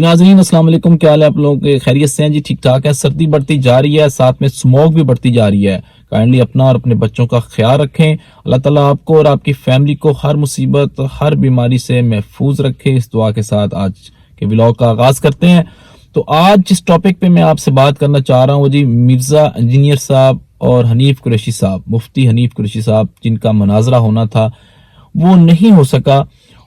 ناظرین السلام علیکم، کیا حال ہے آپ لوگ؟ خیریت سے ہیں جی؟ ٹھیک ٹھاک ہے۔ سردی بڑھتی جا رہی ہے، ساتھ میں اسموگ بھی بڑھتی جا رہی ہے۔ کائنڈلی اپنا اور اپنے بچوں کا خیال رکھیں۔ اللہ تعالیٰ آپ کو اور آپ کی فیملی کو ہر مصیبت ہر بیماری سے محفوظ رکھے۔ اس دعا کے ساتھ آج کے ولاگ کا آغاز کرتے ہیں۔ تو آج جس ٹاپک پہ میں آپ سے بات کرنا چاہ رہا ہوں وہ جی مرزا انجینئر صاحب اور حنیف قریشی صاحب، مفتی حنیف قریشی صاحب، جن کا مناظرہ ہونا تھا وہ نہیں ہو سکا،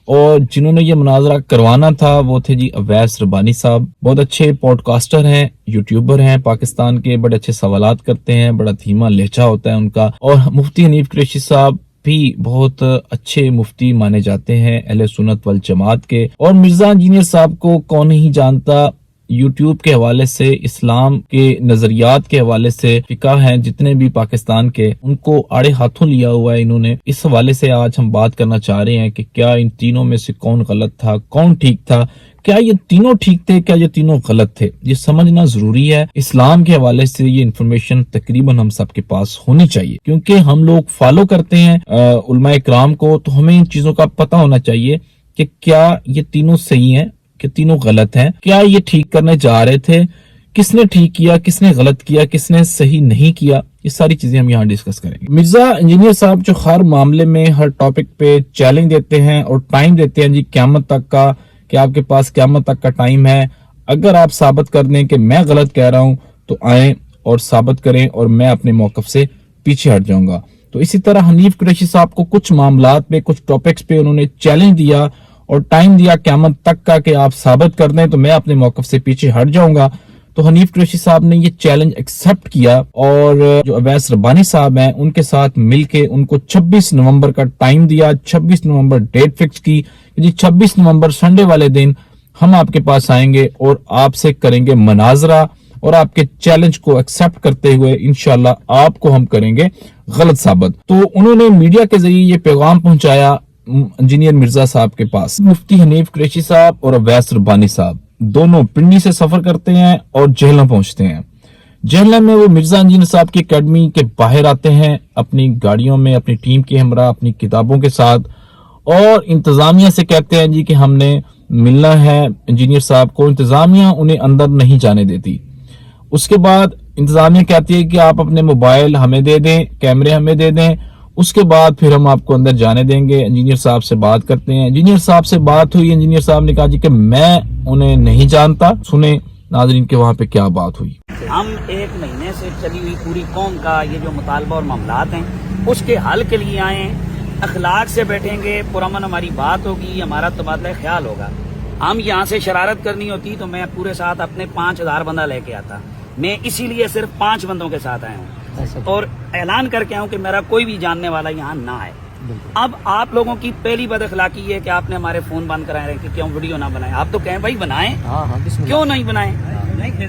اور جنہوں نے یہ مناظرہ کروانا تھا وہ تھے جی اویس ربانی صاحب۔ بہت اچھے پوڈ کاسٹر ہیں، یوٹیوبر ہیں پاکستان کے، بڑے اچھے سوالات کرتے ہیں، بڑا دھیما لہجہ ہوتا ہے ان کا۔ اور مفتی حنیف قریشی صاحب بھی بہت اچھے مفتی مانے جاتے ہیں اہل سنت والجماعت کے۔ اور مرزا انجینئر صاحب کو کون نہیں جانتا، یوٹیوب کے حوالے سے، اسلام کے نظریات کے حوالے سے، فقہ ہیں جتنے بھی پاکستان کے، ان کو آڑے ہاتھوں لیا ہوا ہے انہوں نے۔ اس حوالے سے آج ہم بات کرنا چاہ رہے ہیں کہ کیا ان تینوں میں سے کون غلط تھا، کون ٹھیک تھا، کیا یہ تینوں ٹھیک تھے، کیا یہ تینوں غلط تھے؟ یہ سمجھنا ضروری ہے۔ اسلام کے حوالے سے یہ انفارمیشن تقریباً ہم سب کے پاس ہونی چاہیے، کیونکہ ہم لوگ فالو کرتے ہیں علماء اکرام کو، تو ہمیں ان چیزوں کا پتہ ہونا چاہیے کہ کیا یہ تینوں صحیح ہیں کہ تینوں غلط ہیں، کیا یہ ٹھیک کرنے جا رہے تھے، کس نے ٹھیک کیا، کس نے غلط کیا، کس نے صحیح نہیں کیا، یہ ساری چیزیں ہم یہاں ڈسکس کریں گے۔ مرزا انجینئر صاحب جو ہر معاملے میں ہر ٹاپک پہ چیلنج دیتے ہیں اور ٹائم دیتے ہیں جی قیامت تک کا، کہ آپ کے پاس قیامت تک کا ٹائم ہے، اگر آپ ثابت کر دیں کہ میں غلط کہہ رہا ہوں تو آئیں اور ثابت کریں اور میں اپنے موقف سے پیچھے ہٹ جاؤں گا۔ تو اسی طرح حنیف قریشی صاحب کو کچھ معاملات پہ، کچھ ٹاپکس پہ انہوں نے چیلنج دیا اور ٹائم دیا قیامت تک کا کہ آپ ثابت کر دیں تو میں اپنے موقف سے پیچھے ہٹ جاؤں گا۔ تو حنیف قریشی صاحب نے یہ چیلنج ایکسپٹ کیا، اور جو اویس ربانی صاحب ہیں ان کے ساتھ مل کے ان کو 26 نومبر کا ٹائم دیا، 26 نومبر ڈیٹ فکس کی، جی 26 نومبر سنڈے والے دن ہم آپ کے پاس آئیں گے اور آپ سے کریں گے مناظرہ، اور آپ کے چیلنج کو ایکسپٹ کرتے ہوئے انشاءاللہ آپ کو ہم کریں گے غلط ثابت۔ تو انہوں نے میڈیا کے ذریعے یہ پیغام پہنچایا انجینئر مرزا صاحب کے پاس۔ مفتی حنیف قریشی صاحب اور اویس ربانی صاحب دونوں پنڈی سے سفر کرتے ہیں اور جہلم پہنچتے ہیں۔ جہلم میں وہ مرزا انجینئر صاحب کی اکیڈمی کے باہر آتے ہیں اپنی گاڑیوں میں، اپنی ٹیم کے ہمراہ، اپنی کتابوں کے ساتھ، اور انتظامیہ سے کہتے ہیں جی کہ ہم نے ملنا ہے انجینئر صاحب کو۔ انتظامیہ انہیں اندر نہیں جانے دیتی۔ اس کے بعد انتظامیہ کہتی ہے کہ آپ اپنے موبائل ہمیں دے دیں، کیمرے ہمیں دے دیں، اس کے بعد پھر ہم آپ کو اندر جانے دیں گے۔ انجینئر صاحب سے بات کرتے ہیں، انجینئر صاحب سے بات ہوئی، انجینئر صاحب نے کہا جی کہ میں انہیں نہیں جانتا۔ سنیں ناظرین کہ وہاں پہ کیا بات ہوئی۔ ہم ایک مہینے سے چلی ہوئی پوری قوم کا یہ جو مطالبہ اور معاملات ہیں اس کے حل کے لیے آئے ہیں، اخلاق سے بیٹھیں گے، پرامن ہماری بات ہوگی، ہمارا تبادلہ خیال ہوگا۔ ہم یہاں سے شرارت کرنی ہوتی تو میں پورے ساتھ اپنے 5000 بندہ لے کے آتا، میں اسی لیے صرف 5 بندوں کے ساتھ آیا ہوں اور اعلان کر کے آؤں کہ میرا کوئی بھی جاننے والا یہاں نہ آئے۔ اب آپ لوگوں کی پہلی بد اخلاقی یہ کہ آپ نے ہمارے فون بند کرائے رہے کہ کیوں ویڈیو نہ بنائیں۔ آپ تو کہیں بھائی بنائیں، کیوں نہیں بنائیں؟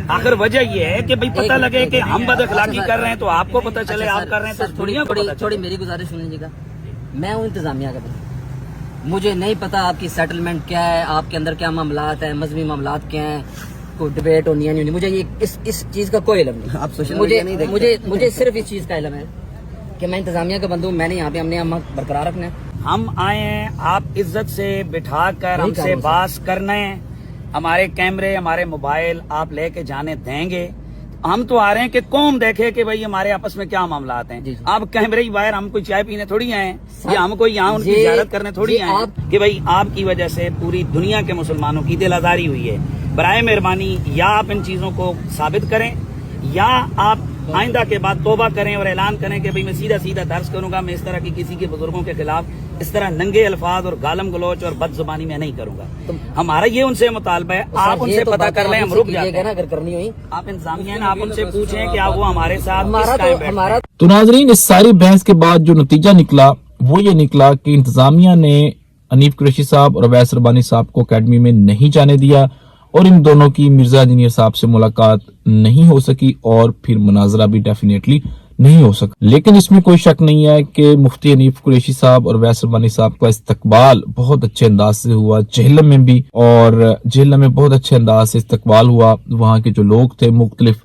آخر وجہ یہ ہے کہ بھائی پتہ لگے کہ ہم بد اخلاقی کر رہے ہیں تو آپ کو پتہ چلے آپ کر رہے ہیں تو تھوڑی میری گزارش سن لیجیے گا۔ میں ہوں انتظامیہ کا بندہ، مجھے نہیں پتا آپ کی سیٹلمنٹ کیا ہے، آپ کے اندر کیا معاملات ہیں، مذہبی معاملات کیا ہیں، کوئی ڈبیٹ ہونی ہے نہیں ہونی، مجھے یہ اس چیز کا کوئی علم نہیں۔ مجھے صرف اس چیز کا علم ہے کہ میں انتظامیہ کا بندہ ہوں، میں نے یہاں پہ ہم نے برقرار رکھنا ہے۔ ہم آئے ہیں، آپ عزت سے بٹھا کر ہم سے بات کرنا ہے، ہمارے کیمرے، ہمارے موبائل آپ لے کے جانے دیں گے۔ ہم تو آ رہے ہیں کہ قوم دیکھے کہ بھائی ہمارے آپس میں کیا معاملات ہیں۔ آپ کیمرے ہی باہر، ہم کوئی چائے پینے تھوڑی آئے ہیں یا ہم کوئی یہاں ان کی زیارت کرنے تھوڑی آئے ہیں کہ بھائی آپ کی وجہ سے پوری دنیا کے مسلمانوں کی دل آزاری ہوئی ہے۔ برائے مہربانی یا آپ ان چیزوں کو ثابت کریں یا آپ آئندہ کے بعد توبہ کریں اور اعلان کریں کہ بھئی میں سیدھا سیدھا درس کروں گا، میں اس طرح کی کسی کے بزرگوں کے خلاف اس طرح ننگے الفاظ اور گالم گلوچ اور بد زبانی میں نہیں کروں گا۔ ہمارا یہ ان سے مطالبہ ہے، آپ ان سے پتہ کر لیں، ہم رک جاتے ہیں۔ اگر کرنی ہوئی آپ انتظامیہ ہیں، آپ ان سے پوچھیں کہ آپ وہ ہمارے ساتھ کس ٹائم بیٹھتے ہیں۔ تو ناظرین اس ساری بحث کے بعد جو نتیجہ نکلا وہ یہ نکلا کہ انتظامیہ نے حنیف قریشی صاحب اور اویس ربانی صاحب کو اکیڈمی میں نہیں جانے دیا، اور ان دونوں کی مرزا انجینئر صاحب سے ملاقات نہیں ہو سکی، اور پھر مناظرہ بھی ڈیفینیٹلی نہیں ہو سکا۔ لیکن اس میں کوئی شک نہیں ہے کہ مفتی حنیف قریشی صاحب اور اویس ربانی صاحب کا استقبال بہت اچھے انداز سے ہوا، جہلم میں بھی، اور جہلم میں بہت اچھے انداز سے استقبال ہوا۔ وہاں کے جو لوگ تھے مختلف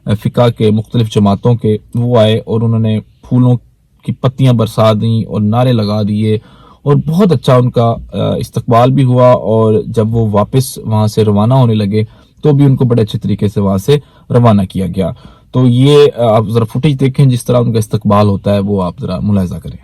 فقہ کے، مختلف جماعتوں کے، وہ آئے اور انہوں نے پھولوں کی پتیاں برسا دیں اور نعرے لگا دیے اور بہت اچھا ان کا استقبال بھی ہوا، اور جب وہ واپس وہاں سے روانہ ہونے لگے تو بھی ان کو بڑے اچھے طریقے سے وہاں سے روانہ کیا گیا. تو یہ آپ ذرا فوٹیج دیکھیں جس طرح ان کا استقبال ہوتا ہے، وہ آپ ذرا ملاحظہ کریں.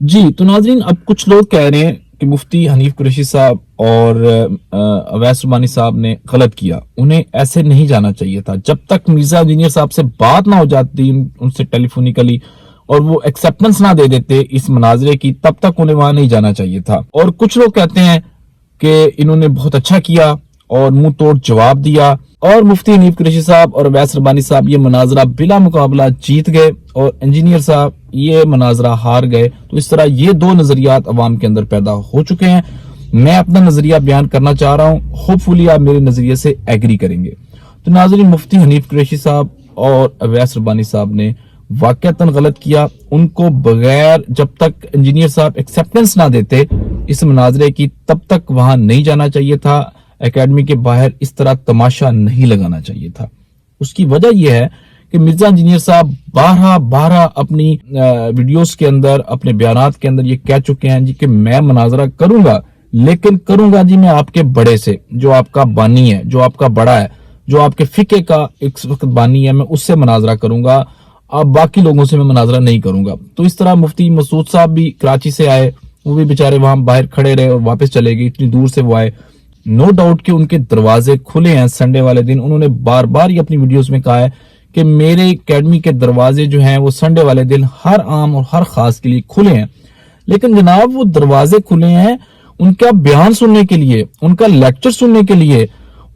جی تو ناظرین، اب کچھ لوگ کہہ رہے ہیں کہ مفتی حنیف قریشی صاحب اور اویس ربانی صاحب نے غلط کیا، انہیں ایسے نہیں جانا چاہیے تھا. جب تک مرزا انجینئر صاحب سے بات نہ ہو جاتی ان سے ٹیلی فونیکلی اور وہ ایکسیپٹنس نہ دے دیتے اس مناظرے کی، تب تک انہیں وہاں نہیں جانا چاہیے تھا. اور کچھ لوگ کہتے ہیں کہ انہوں نے بہت اچھا کیا اور منہ توڑ جواب دیا، اور مفتی حنیف قریشی صاحب اور اویس ربانی صاحب یہ مناظرہ بلا مقابلہ جیت گئے اور انجینئر صاحب یہ مناظرہ ہار گئے. تو اس طرح یہ دو نظریات عوام کے اندر پیدا ہو چکے ہیں. میں اپنا نظریہ بیان کرنا چاہ رہا ہوں، ہوپ فلی آپ میرے نظریے سے ایگری کریں گے. تو ناظرین، مفتی حنیف قریشی صاحب اور اویس ربانی صاحب نے واقعتاً غلط کیا. ان کو بغیر جب تک انجینئر صاحب ایکسیپٹنس نہ دیتے اس مناظرے کی، تب تک وہاں نہیں جانا چاہیے تھا. اکیڈمی کے باہر اس طرح تماشا نہیں لگانا چاہیے تھا. اس کی وجہ یہ ہے کہ مرزا انجینئر صاحب بارہ اپنی ویڈیوز کے اندر، اپنے بیانات کے اندر یہ کہہ چکے ہیں جی کہ میں مناظرہ کروں گا، لیکن کروں گا جی میں آپ کے بڑے سے، جو آپ کا بانی ہے، جو آپ کا بڑا ہے، جو آپ کے فقہ کا ایک وقت بانی ہے، میں اس سے مناظرہ کروں گا، اب باقی لوگوں سے میں مناظرہ نہیں کروں گا. تو اس طرح مفتی مسعود صاحب بھی کراچی سے آئے، وہ بھی بیچارے وہاں باہر کھڑے رہے اور واپس چلے گئے، اتنی دور سے وہ آئے. نو ڈاؤٹ کہ ان کے دروازے کھلے ہیں. سنڈے والے دن انہوں نے بار بار یہ اپنی ویڈیوز میں کہا ہے کہ میرے اکیڈمی کے دروازے جو ہیں وہ سنڈے والے دن ہر عام اور ہر خاص کے لیے کھلے ہیں. لیکن جناب وہ دروازے کھلے ہیں ان کا بیان سننے کے لیے، ان کا لیکچر سننے کے لیے،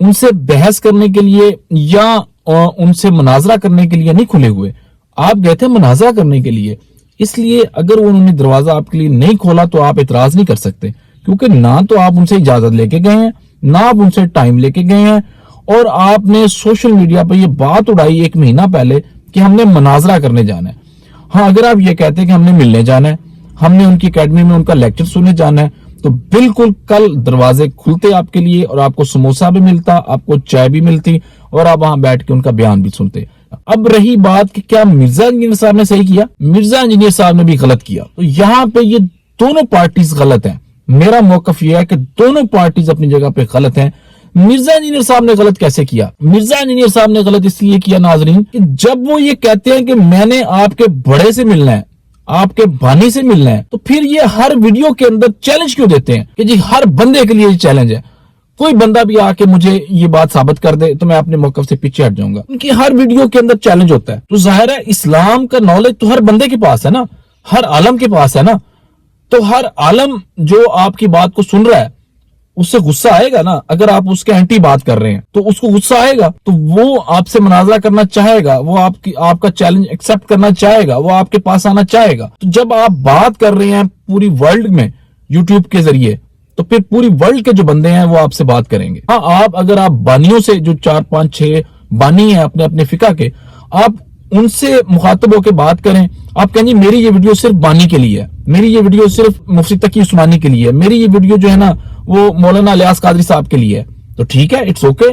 ان سے بحث کرنے کے لیے یا ان سے مناظرہ کرنے کے لیے نہیں کھلے ہوئے. آپ گئے تھے مناظرہ کرنے کے لیے، اس لیے اگر انہوں نے دروازہ آپ کے لیے نہیں کھولا تو آپ اعتراض نہیں کر سکتے، کیونکہ نہ تو آپ ان سے اجازت لے کے گئے ہیں، نہ آپ ان سے ٹائم لے کے گئے ہیں، اور آپ نے سوشل میڈیا پہ یہ بات اڑائی 1 مہینہ پہلے کہ ہم نے مناظرہ کرنے جانا ہے. ہاں اگر آپ یہ کہتے ہیں کہ ہم نے ملنے جانا ہے، ہم نے ان کی اکیڈمی میں ان کا لیکچر سننے جانا ہے، تو بالکل کل دروازے کھلتے آپ کے لیے اور آپ کو سموسہ بھی ملتا، آپ کو چائے بھی ملتی اور آپ وہاں بیٹھ کے ان کا بیان بھی سنتے. اب رہی بات کہ کیا مرزا انجینئر صاحب نے صحیح کیا؟ مرزا انجینئر صاحب نے بھی غلط کیا. تو یہاں پہ یہ دونوں پارٹیز غلط ہیں. میرا موقف یہ ہے کہ دونوں پارٹیز اپنی جگہ پہ غلط ہیں. مرزا انجینئر صاحب نے غلط کیسے کیا؟ مرزا انجینئر صاحب نے غلط اس لیے کیا ناظرین کہ جب وہ یہ کہتے ہیں کہ میں نے آپ کے بڑے سے ملنا ہے، آپ کے بانی سے ملنا ہے، تو پھر یہ ہر ویڈیو کے اندر چیلنج کیوں دیتے ہیں کہ جی ہر بندے کے لیے یہ چیلنج ہے، کوئی بندہ بھی آ کے مجھے یہ بات ثابت کر دے تو میں اپنے موقف سے پیچھے ہٹ جاؤں گا. ان کی ہر ویڈیو کے اندر چیلنج ہوتا ہے. تو ظاہر ہے اسلام کا نالج تو ہر بندے کے پاس ہے نا، ہر عالم کے پاس ہے نا. تو ہر عالم جو آپ کی بات کو سن رہا ہے اس سے غصہ آئے گا نا. اگر آپ اس کے اینٹی بات کر رہے ہیں تو اس کو غصہ آئے گا، تو وہ آپ سے مناظرہ کرنا چاہے گا، وہ آپ کا چیلنج ایکسپٹ کرنا چاہے گا، وہ آپ کے پاس آنا چاہے گا. تو جب آپ بات کر رہے ہیں پوری ورلڈ میں یوٹیوب کے ذریعے، تو پھر پوری ورلڈ کے جو بندے ہیں وہ آپ سے بات کریں گے. ہاں اگر آپ بانیوں سے، جو 4 5 6 بانی ہیں اپنے اپنے فقہ کے، آپ ان سے مخاطب ہو کے بات کریں. آپ کہیں گے میری یہ ویڈیو صرف بانی کے لیے ہے، میری یہ ویڈیو صرف مفتی تقی عثمانی کے لیے ہے، میری یہ ویڈیو جو ہے نا وہ مولانا الیاس قادری صاحب کے لیے ہے. تو ٹھیک ہے، اٹس اوکے،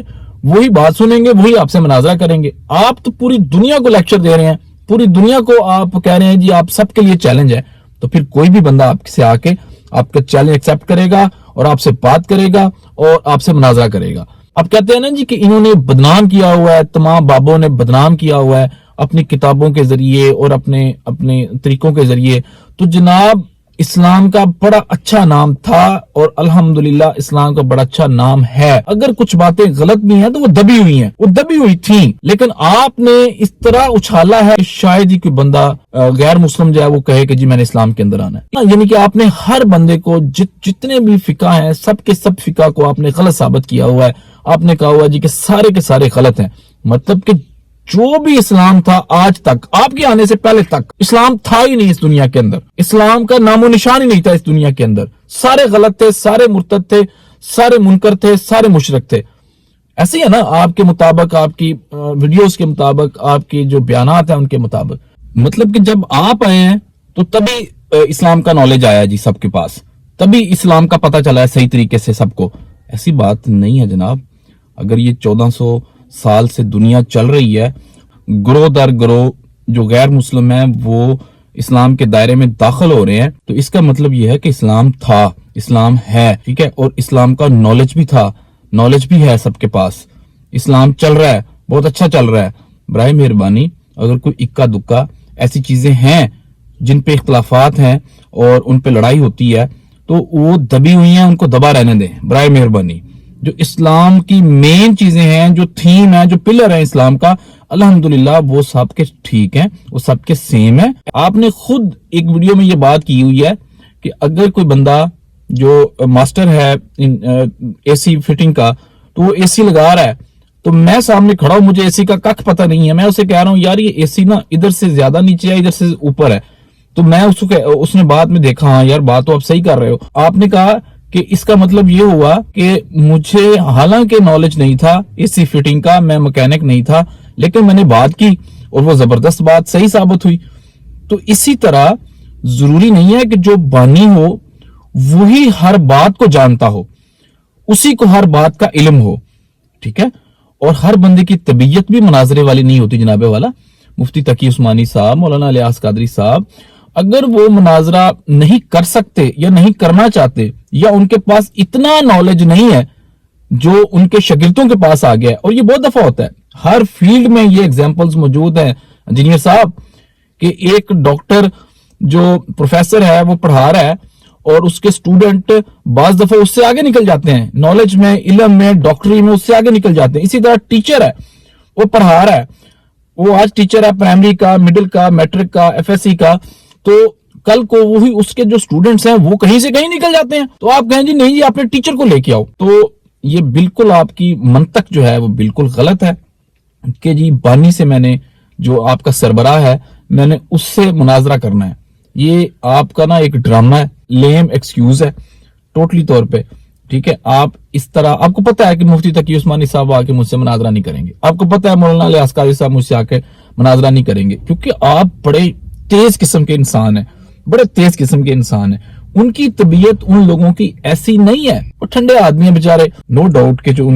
وہی بات سنیں گے، وہی آپ سے مناظرہ کریں گے. آپ تو پوری دنیا کو لیکچر دے رہے ہیں، پوری دنیا کو آپ کہہ رہے ہیں جی آپ سب کے لیے چیلنج ہے. تو پھر کوئی بھی بندہ آپ سے آ کے آپ کا چیلنج ایکسپٹ کرے گا اور آپ سے بات کرے گا اور آپ سے مناظرہ کرے گا. اب کہتے ہیں نا جی کہ انہوں نے بدنام کیا ہوا ہے، تمام بابوں نے بدنام کیا ہوا ہے اپنی کتابوں کے ذریعے اور اپنے طریقوں کے ذریعے. تو جناب اسلام کا بڑا اچھا نام تھا اور الحمدللہ اسلام کا بڑا اچھا نام ہے. اگر کچھ باتیں غلط بھی ہیں تو وہ دبی ہوئی ہیں, وہ دبی ہوئی تھیں, لیکن آپ نے اس طرح اچھالا ہے کہ شاید ہی کوئی بندہ غیر مسلم جو ہے وہ کہے کہ جی میں نے اسلام کے اندر آنا ہے. یعنی کہ آپ نے ہر بندے کو جتنے بھی فقہ ہیں سب کے سب فقہ کو آپ نے غلط ثابت کیا ہوا ہے. آپ نے کہا ہوا ہے جی کہ سارے کے سارے غلط ہیں. مطلب کہ جو بھی اسلام تھا آج تک, آپ کے آنے سے پہلے تک اسلام تھا ہی نہیں اس دنیا کے اندر. اسلام کا نام و نشان ہی نہیں تھا اس دنیا کے اندر. سارے غلط تھے, سارے مرتد تھے, سارے منکر تھے, سارے مشرک تھے. ایسے ہی ہے نا آپ کے مطابق, آپ کی ویڈیوز کے مطابق, آپ کے جو بیانات ہیں ان کے مطابق. مطلب کہ جب آپ آئے ہیں تو تبھی اسلام کا نالج آیا جی سب کے پاس, تبھی اسلام کا پتہ چلا ہے صحیح طریقے سے سب کو. ایسی بات نہیں ہے جناب. اگر یہ 1400 سال سے دنیا چل رہی ہے, گروہ در گروہ جو غیر مسلم ہیں وہ اسلام کے دائرے میں داخل ہو رہے ہیں, تو اس کا مطلب یہ ہے کہ اسلام تھا, اسلام ہے, ٹھیک ہے. اور اسلام کا نالج بھی تھا, نالج بھی ہے سب کے پاس. اسلام چل رہا ہے, بہت اچھا چل رہا ہے. برائے مہربانی اگر کوئی اکا دکا ایسی چیزیں ہیں جن پہ اختلافات ہیں اور ان پہ لڑائی ہوتی ہے تو وہ دبی ہوئی ہیں, ان کو دبا رہنے دیں برائے مہربانی. جو اسلام کی مین چیزیں ہیں, جو تھیم ہے, جو پلر ہے اسلام کا, الحمدللہ وہ سب کے ٹھیک ہیں, وہ سب کے سیم ہے. آپ نے خود ایک ویڈیو میں یہ بات کی ہوئی ہے کہ اگر کوئی بندہ جو ماسٹر ہے اے سی فٹنگ کا, تو وہ اے سی لگا رہا ہے, تو میں سامنے کھڑا ہوں, مجھے اے سی کا کخ پتہ نہیں ہے, میں اسے کہہ رہا ہوں یار یہ اے سی نا ادھر سے زیادہ نیچے ہے, ادھر سے اوپر ہے. تو میں اس نے بعد میں دیکھا, ہاں یار بات تو آپ صحیح کر رہے ہو. آپ نے کہا کہ اس کا مطلب یہ ہوا کہ مجھے حالانکہ نالج نہیں تھا اے سی فٹنگ کا, میں مکینک نہیں تھا, لیکن میں نے بات کی اور وہ زبردست بات صحیح ثابت ہوئی. تو اسی طرح ضروری نہیں ہے کہ جو بانی ہو وہی ہر بات کو جانتا ہو, اسی کو ہر بات کا علم ہو, ٹھیک ہے. اور ہر بندے کی طبیعت بھی مناظرے والی نہیں ہوتی جناب والا. مفتی تقی عثمانی صاحب, مولانا الیاس قادری صاحب, اگر وہ مناظرہ نہیں کر سکتے یا نہیں کرنا چاہتے یا ان کے پاس اتنا نالج نہیں ہے جو ان کے شاگردوں کے پاس آ گیا ہے, اور یہ بہت دفعہ ہوتا ہے, ہر فیلڈ میں یہ ایگزامپلز موجود ہیں انجینئر صاحب, کہ ایک ڈاکٹر جو پروفیسر ہے وہ پڑھا رہا ہے اور اس کے سٹوڈنٹ بعض دفعہ اس سے آگے نکل جاتے ہیں, نالج میں, علم میں, ڈاکٹری میں اس سے آگے نکل جاتے ہیں. اسی طرح ٹیچر ہے, وہ پڑھا رہا ہے, وہ آج ٹیچر ہے پرائمری کا, مڈل کا, میٹرک کا, ایف ایس سی کا, تو کل کو وہی اس کے جو سٹوڈنٹس ہیں وہ کہیں سے کہیں نکل جاتے ہیں, تو آپ کہیں جی نہیں جی آپ نے ٹیچر کو لے کے آؤ. تو یہ بالکل آپ کی منطق جو ہے وہ بالکل غلط ہے کہ جی بانی سے میں نے, جو آپ کا سربراہ ہے, میں نے اس سے مناظرہ کرنا ہے. یہ آپ کا نا ایک ڈرامہ ہے, لیم ایکسکیوز ہے ٹوٹلی طور پہ, ٹھیک ہے. آپ اس طرح, آپ کو پتا ہے کہ مفتی تقی عثمانی صاحب آ کے مجھ سے مناظرہ نہیں کریں گے, آپ کو پتا ہے مولانا الیاس قادری صاحب مجھ سے آ کے مناظرہ نہیں کریں گے, کیونکہ آپ بڑے تیز قسم کے انسان ہیں, بڑے تیز قسم کے انسان ہیں. ان کی طبیعت ان لوگوں کی ایسی نہیں ہے, وہ ٹھنڈے آدمی ہیں بےچارے. نو ڈاؤٹ کہ جو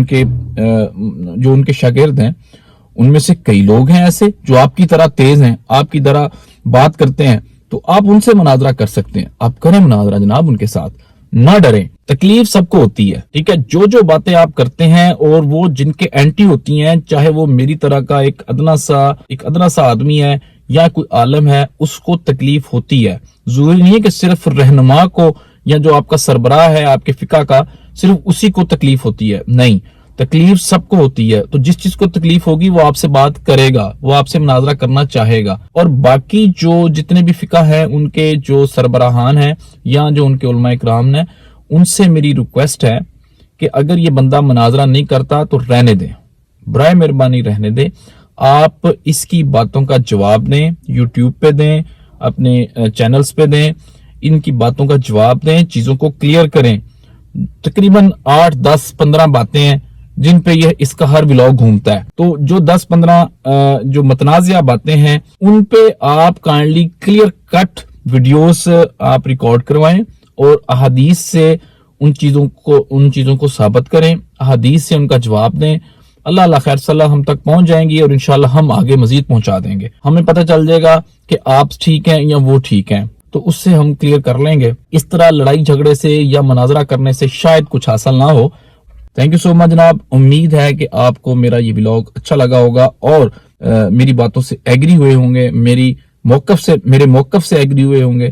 ان کے شاگرد ہیں ان میں سے کئی لوگ ہیں ایسے جو آپ کی طرح تیز ہیں, آپ کی طرح بات کرتے ہیں, تو آپ ان سے مناظرہ کر سکتے ہیں. آپ کریں مناظرہ جناب ان کے ساتھ, نہ ڈریں. تکلیف سب کو ہوتی ہے, ٹھیک ہے. جو باتیں آپ کرتے ہیں اور وہ جن کے اینٹی ہوتی ہیں, چاہے وہ میری طرح کا ایک ادنا سا آدمی ہے یا کوئی عالم ہے, اس کو تکلیف ہوتی ہے. ضروری نہیں ہے کہ صرف رہنما کو یا جو آپ کا سربراہ ہے آپ کے فقہ کا صرف اسی کو تکلیف ہوتی ہے, نہیں, تکلیف سب کو ہوتی ہے. تو جس چیز کو تکلیف ہوگی وہ آپ سے بات کرے گا, وہ آپ سے مناظرہ کرنا چاہے گا. اور باقی جو جتنے بھی فقہ ہیں ان کے جو سربراہان ہیں یا جو ان کے علماء اکرام ہیں, ان سے میری ریکویسٹ ہے کہ اگر یہ بندہ مناظرہ نہیں کرتا تو رہنے دیں, برائے مہربانی رہنے دیں. آپ اس کی باتوں کا جواب دیں, یوٹیوب پہ دیں, اپنے چینلز پہ دیں, ان کی باتوں کا جواب دیں, چیزوں کو کلیئر کریں. تقریباً 8, 10, 15 باتیں ہیں جن پہ یہ اس کا ہر ولاگ گھومتا ہے. تو جو 10-15 جو متنازعہ باتیں ہیں ان پہ آپ کائنڈلی کلیئر کٹ ویڈیوز آپ ریکارڈ کروائیں اور احادیث سے ان چیزوں کو ثابت کریں, احادیث سے ان کا جواب دیں. اللہ خیر صلاح ہم تک پہنچ جائیں گی اور انشاءاللہ ہم آگے مزید پہنچا دیں گے. ہمیں پتہ چل جائے گا کہ آپ ٹھیک ہیں یا وہ ٹھیک ہیں, تو اس سے ہم کلیئر کر لیں گے. اس طرح لڑائی جھگڑے سے یا مناظرہ کرنے سے شاید کچھ حاصل نہ ہو. تھینک یو سو مچ جناب. امید ہے کہ آپ کو میرا یہ ولاگ اچھا لگا ہوگا اور میری باتوں سے ایگری ہوئے ہوں گے, میرے موقف سے ایگری ہوئے ہوں گے.